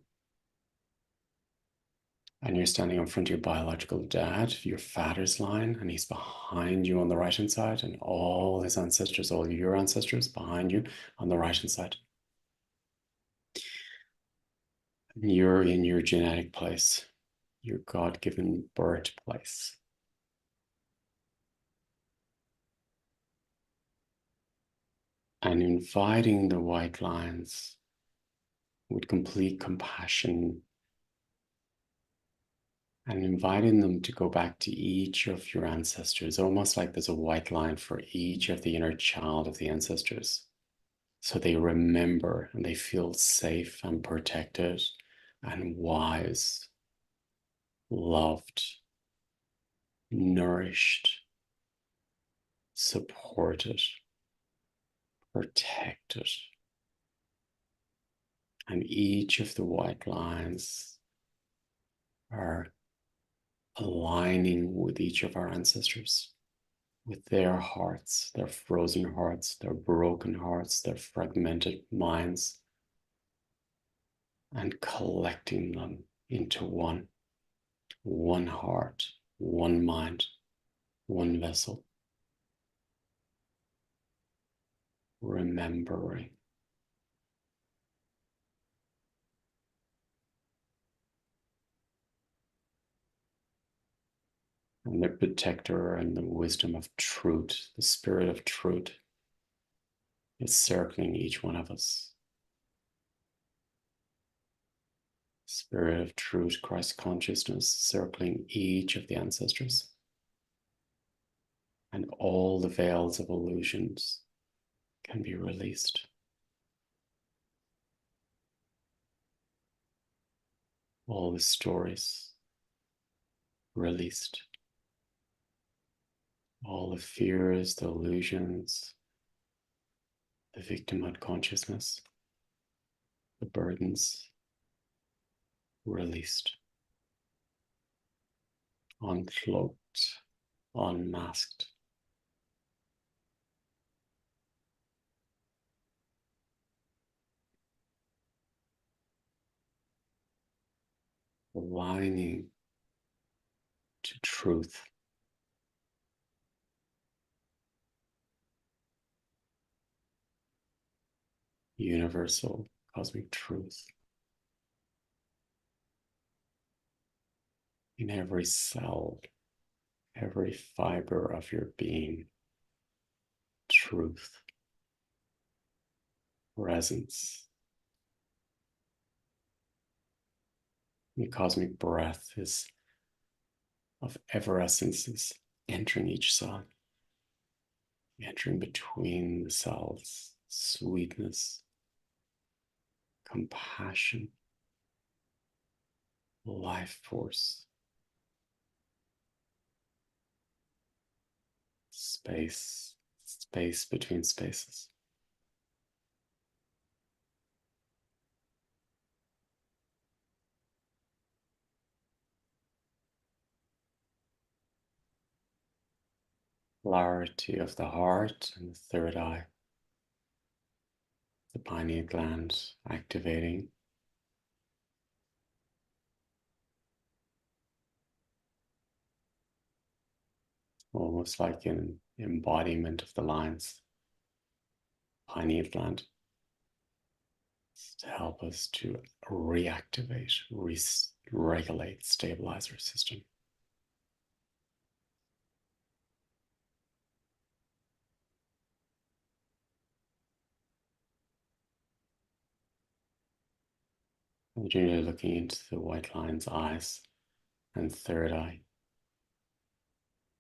And you're standing in front of your biological dad, your father's line, and he's behind you on the right-hand side, and all his ancestors, all your ancestors behind you on the right-hand side. And you're in your genetic place, your God-given birthplace. And inviting the white lions with complete compassion and inviting them to go back to each of your ancestors, almost like there's a white line for each of the inner child of the ancestors. So they remember and they feel safe and protected and wise, loved, nourished, supported, protected. And each of the white lines are aligning with each of our ancestors, with their hearts, their frozen hearts, their broken hearts, their fragmented minds, and collecting them into one heart, one mind, one vessel, remembering. And the protector and the wisdom of truth, the spirit of truth, is circling each one of us. Spirit of truth, Christ consciousness, circling each of the ancestors. And all the veils of illusions can be released. All the stories released. All the fears, the illusions, the victimhood consciousness, the burdens released, uncloaked, unmasked. Aligning to truth. universal cosmic truth in every cell, every fiber of your being. Truth, presence. The cosmic breath is of ever essences entering each cell, entering between the cells, sweetness, compassion, life force, space, space between spaces. Clarity of the heart and the third eye, the pineal gland activating, almost like an embodiment of the lines. Pineal gland to help us to reactivate, regulate, stabilize our system. And generally looking into the white line's eyes and third eye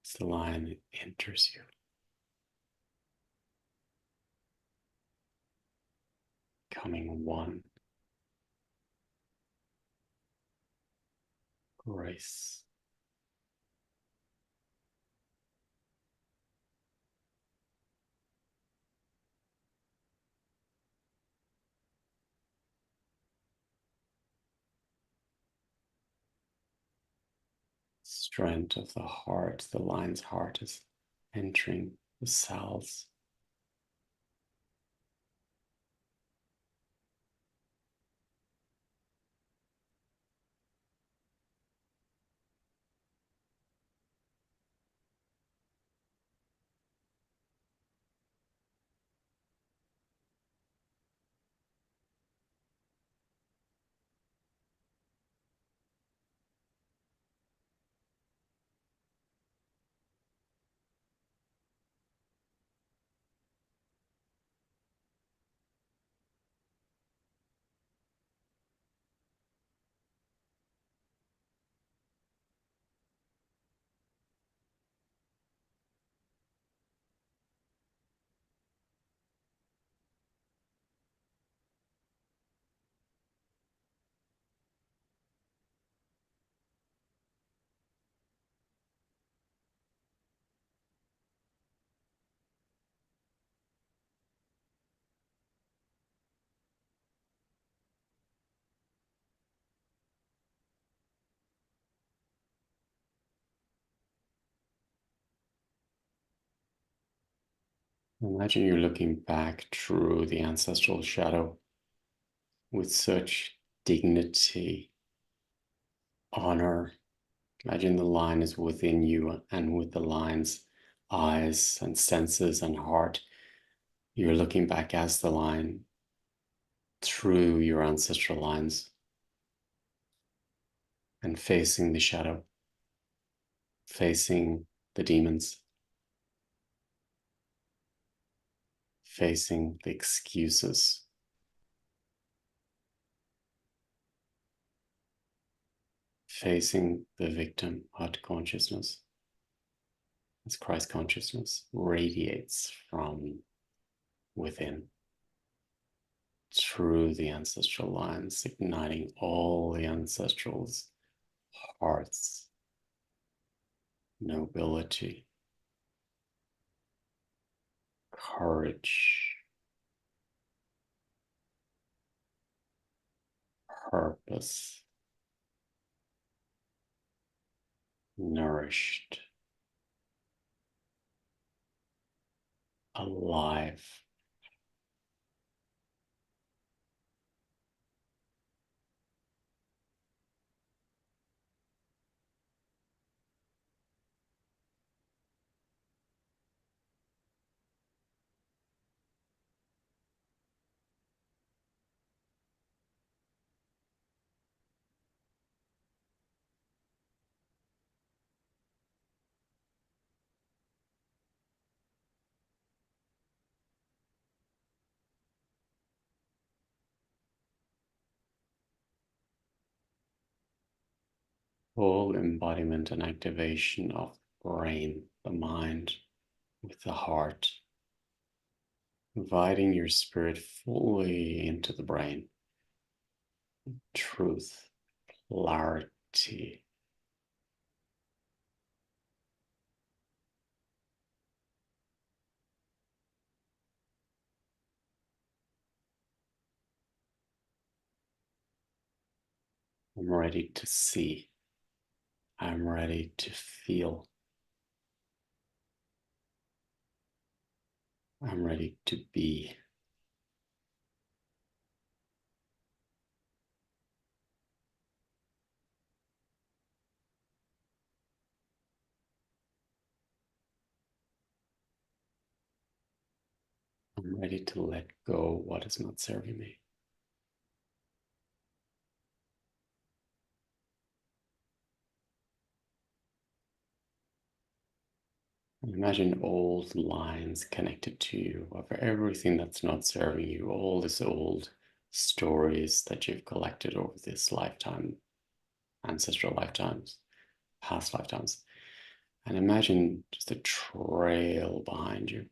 as the line enters you, becoming one. Grace, strength of the heart, the line's heart is entering the cells. Imagine you're looking back through the ancestral shadow with such dignity, honor. Imagine the line is within you, and with the line's eyes and senses and heart, you're looking back as the line through your ancestral lines and facing the shadow, facing the demons, facing the excuses, facing the victim heart consciousness as Christ consciousness radiates from within through the ancestral lines, igniting all the ancestrals' hearts, nobility, courage, purpose, nourished, alive. full embodiment and activation of the brain, the mind, with the heart, inviting your spirit fully into the brain, truth, clarity. I'm ready to see. I'm ready to feel. I'm ready to be. I'm ready to let go what is not serving me. Imagine old lines connected to you of everything that's not serving you, all these old stories that you've collected over this lifetime, ancestral lifetimes, past lifetimes. And imagine just a trail behind you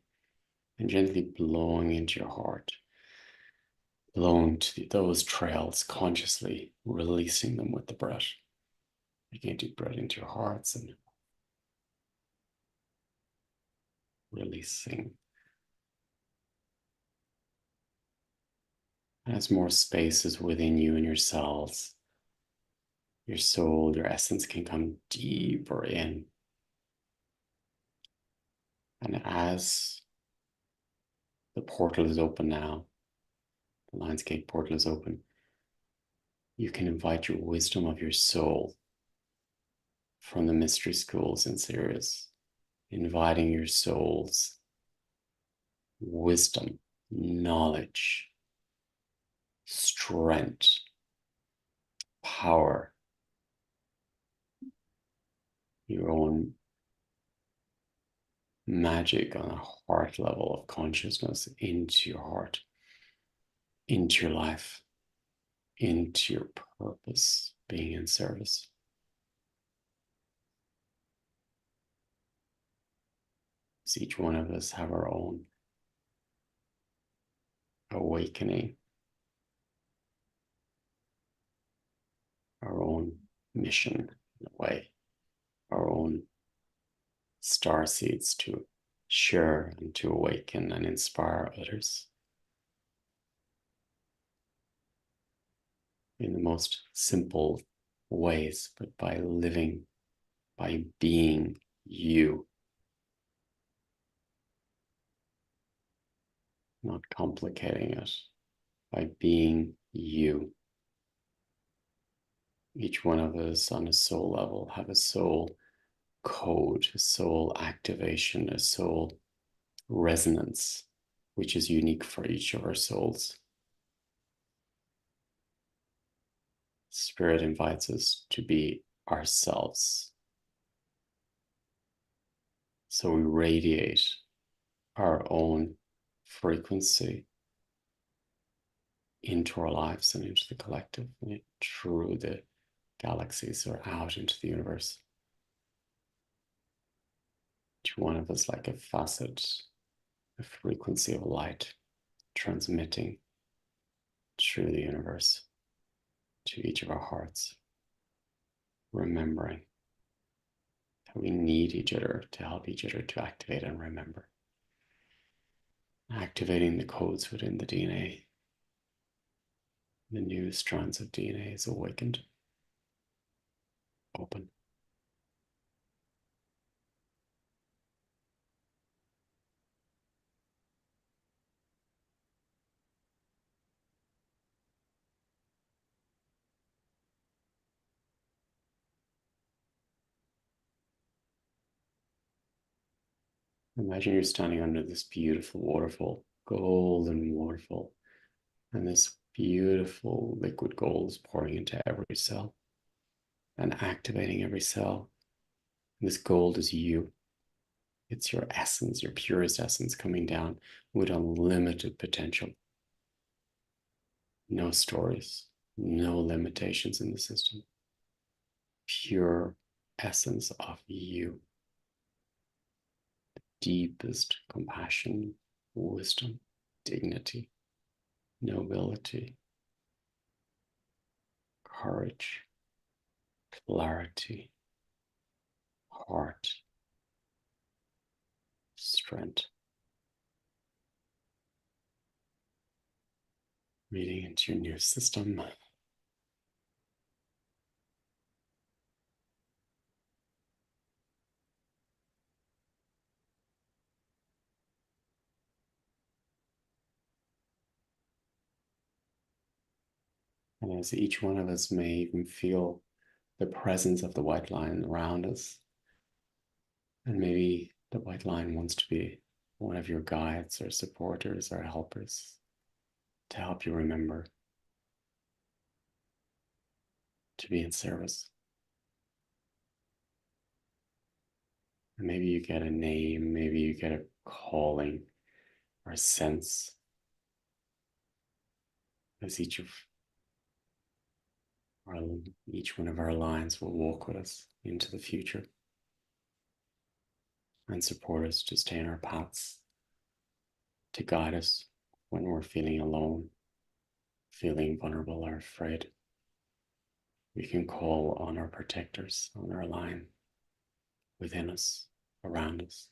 and gently blowing into your heart, blowing to those trails consciously, releasing them with the breath. Taking a deep breath into your hearts and releasing. As more spaces within you and your cells, your soul, your essence can come deeper in. And as the portal is open now, the Lionsgate portal is open, you can invite your wisdom of your soul from the mystery schools in Sirius, inviting your soul's wisdom, knowledge, strength, power, your own magic on a heart level of consciousness into your heart, into your life, into your purpose, being in service. So each one of us have our own awakening, our own mission in a way, our own star seeds to share and to awaken and inspire others in the most simple ways, but by living, by being you, not complicating it, by being you. Each one of us on a soul level have a soul code, a soul activation, a soul resonance, which is unique for each of our souls. Spirit invites us to be ourselves. So we radiate our own frequency into our lives and into the collective, and through the galaxies or out into the universe. Each one of us like a facet, a frequency of light transmitting through the universe to each of our hearts, remembering that we need each other to help each other to activate and remember. Activating the codes within the DNA. The new strands of DNA is awakened, open. Imagine you're standing under this beautiful waterfall, golden waterfall, and this beautiful liquid gold is pouring into every cell and activating every cell. And this gold is you. It's your essence, your purest essence coming down with unlimited potential. No stories, no limitations in the system. pure essence of you, deepest compassion, wisdom, dignity, nobility, courage, clarity, heart, strength. Reading into your new system. And as each one of us may even feel the presence of the white line around us, and maybe the white line wants to be one of your guides or supporters or helpers to help you remember to be in service. And maybe you get a name, maybe you get a calling or a sense as each one of our lines will walk with us into the future and support us to stay on our paths, to guide us when we're feeling alone, feeling vulnerable or afraid. We can call on our protectors on our line within us, around us,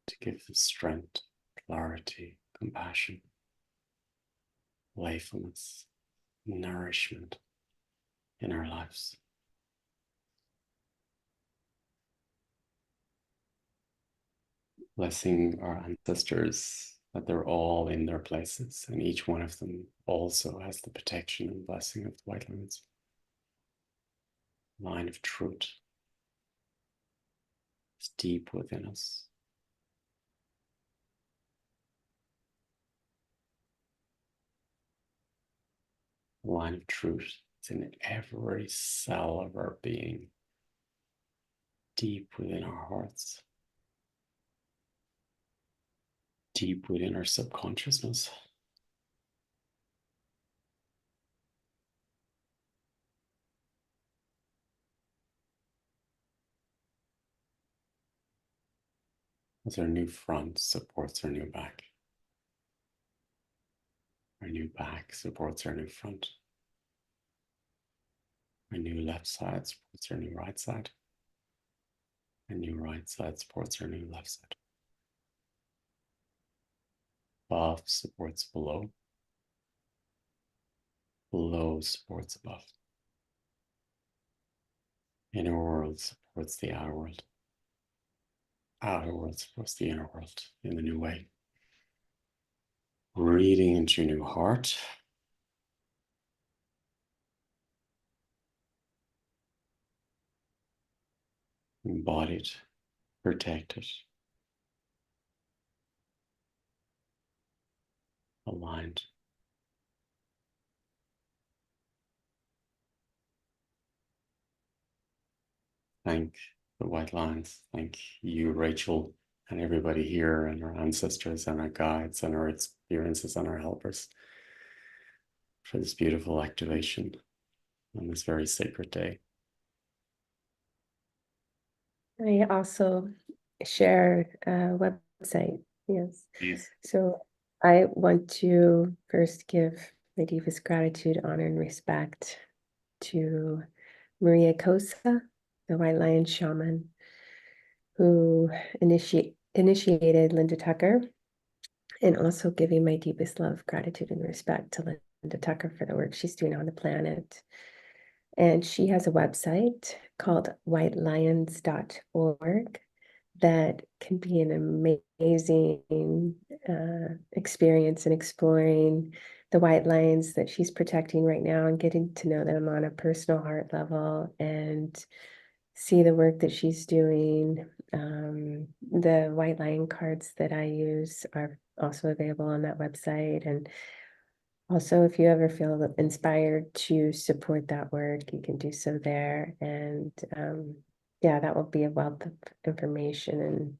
to give the strength, clarity, compassion, playfulness, nourishment in our lives. Blessing our ancestors that they're all in their places, and each one of them also has the protection and blessing of the white lines. Line of truth is deep within us. The line of truth is in every cell of our being, deep within our hearts, deep within our subconsciousness. As our new front supports our new back. Our new back supports our new front. Our new left side supports our new right side. Our new right side supports our new left side. Above supports below. Below supports above. Inner world supports the outer world. Outer world supports the inner world in the new way. Breathing into your new heart. Embodied, protected, aligned. Thank the white lines. Thank you, Rachel, and everybody here, and our ancestors, and our guides, and our experiences, and our helpers for this beautiful activation on this very sacred day. I also share a website. Yes. Yes. So I want to first give my deepest gratitude, honor, and respect to Maria Cosa, the White Lion Shaman, who initiated Linda Tucker, and also giving my deepest love, gratitude, and respect to Linda Tucker for the work she's doing on the planet. And she has a website called whitelions.org that can be an amazing experience in exploring the white lions that she's protecting right now and getting to know them on a personal heart level and see the work that she's doing. The white lion cards that I use are also available on that website. And also, if you ever feel inspired to support that work, you can do so there. And yeah, that will be a wealth of information and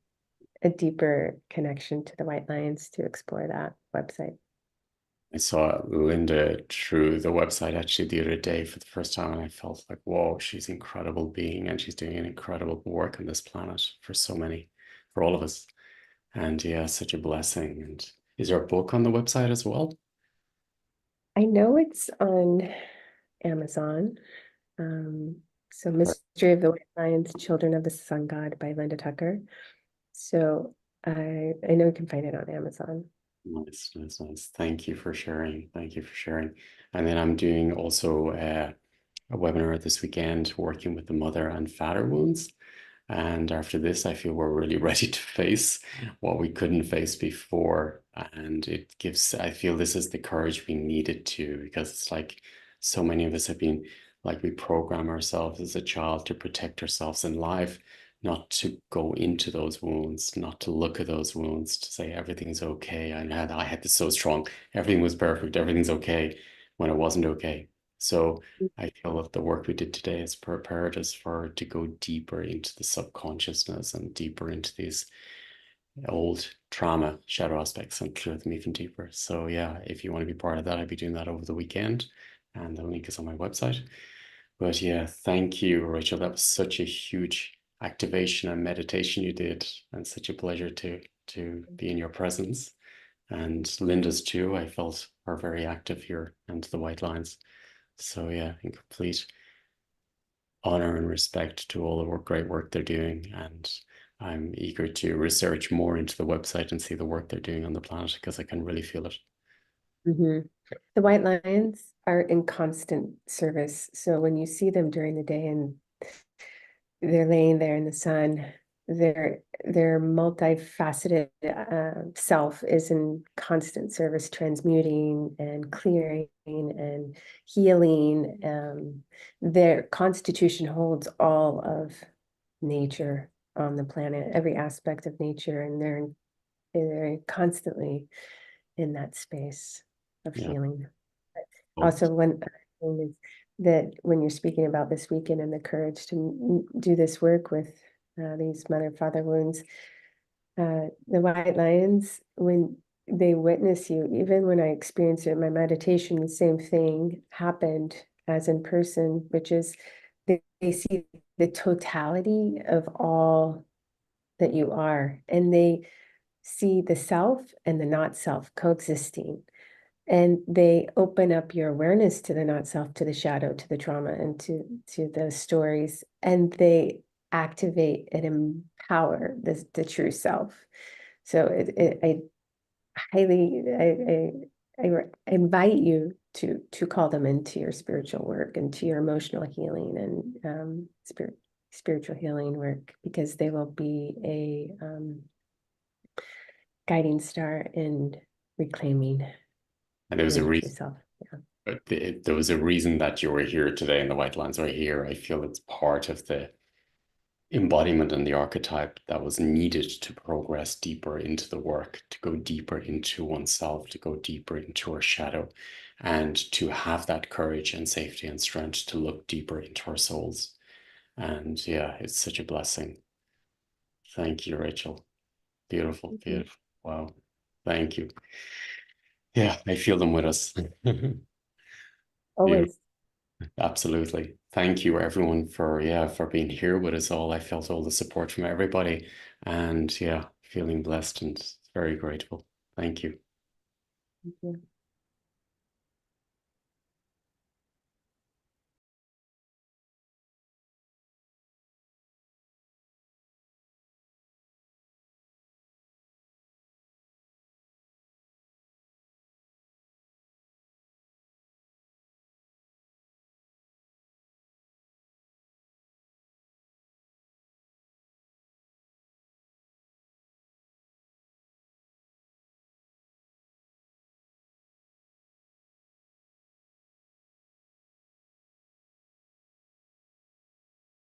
a deeper connection to the white lions to explore that website. I saw Linda through the website actually the other day for the first time, and I felt like, whoa, she's an incredible being, and she's doing an incredible work on this planet for so many, for all of us. And yeah, such a blessing. And is there a book on the website as well? I know it's on Amazon. Um, so Right. Mystery of the White Lions, Children of the Sun God by Linda Tucker. So I know you can find it on Amazon. Nice, nice, nice. Thank you for sharing. Thank you for sharing. And then I'm doing also a webinar this weekend working with the mother and father wounds. And after this, I feel we're really ready to face what we couldn't face before. And it gives, I feel this is the courage we needed to, because it's like so many of us have been like we program ourselves as a child to protect ourselves in life, not to go into those wounds, not to look at those wounds, to say everything's okay. I had this so strong, everything was perfect, everything's okay when it wasn't okay. So I feel that the work we did today has prepared us for to go deeper into the subconsciousness and deeper into these old trauma shadow aspects and clear them even deeper. So yeah, if you want to be part of that, I'll be doing that over the weekend, and the link is on my website. But yeah, thank you, Rachel. That was such a huge activation and meditation you did, and such a pleasure to be in your presence. And Linda's too. I felt are very active here and the white lines. So yeah, in complete honor and respect to all the great work they're doing. And I'm eager to research more into the website and see the work they're doing on the planet because I can really feel it. Mhm. The white lions are in constant service. So when you see them during the day and they're laying there in the sun, their multifaceted self is in constant service, transmuting and clearing and healing. Their constitution holds all of nature on the planet, every aspect of nature, and they're constantly in that space of Yeah. healing. Well, Also, one thing is that when you're speaking about this weekend and the courage to do this work with these mother-father wounds, the white lions, when they witness you, even when I experienced it in my meditation, the same thing happened as in person, which is they see the totality of all that you are, and they see the self and the not self coexisting. And they open up your awareness to the not self, to the shadow, to the trauma, and to the stories, and they activate and empower the true self. So I highly I invite you to call them into your spiritual work and to your emotional healing and spiritual healing work, because they will be a guiding star in reclaiming and there was a your true reason. self. Yeah. There was a reason that you were here today, and the white lines are here. I feel it's part of the embodiment and the archetype that was needed to progress deeper into the work, to go deeper into oneself, to go deeper into our shadow, and to have that courage and safety and strength to look deeper into our souls. And yeah, it's such a blessing. Thank you, Rachel. Beautiful, Mhm. beautiful. Wow. Thank you. Yeah, I feel them with us. Beautiful. Always. Absolutely. Thank you everyone for yeah, for being here with us all. I felt all the support from everybody and yeah, feeling blessed and very grateful. Thank you. Thank you.